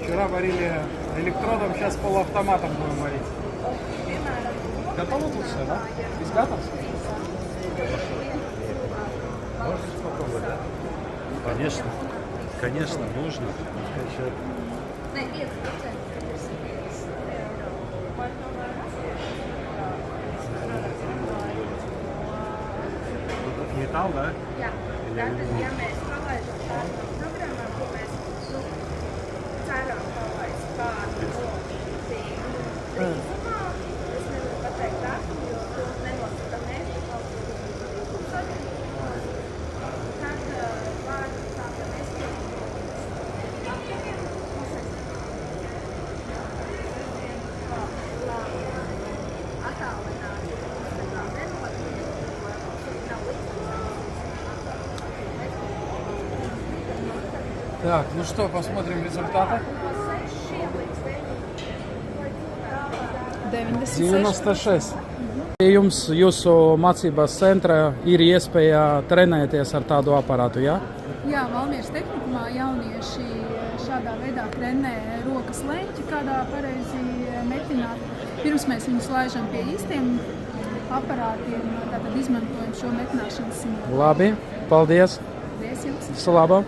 Вчера варили электродом, сейчас полуавтоматом будем варить. Готово тут все, да? Весь готов? Можно попробовать, да? Конечно, конечно, нужно. Металл, да? Jā, tātad, ja mēs palaidām tādu programmā, ko mēs ceram palaist kādu tīklu drīzumā, es nevaru pateikt datumu, jo to nenosaka mēs, tad vārdu tātad mēs Так, ну что, посмотрим результаты. 96. Jums jūsu mācībās centrā ir iespēja trenēties ar tādu aparātu, jā? Jā, Valmieras tehnikumā jaunieši šādā veidā trenē rokas leņķi, kādā pareizi metināt. Pirms mēs viņus laižam pie īstiem aparātiem, tātad izmantojam šo metināšanas simulāciju. Labi, paldies. Paldies jums! Visu labu!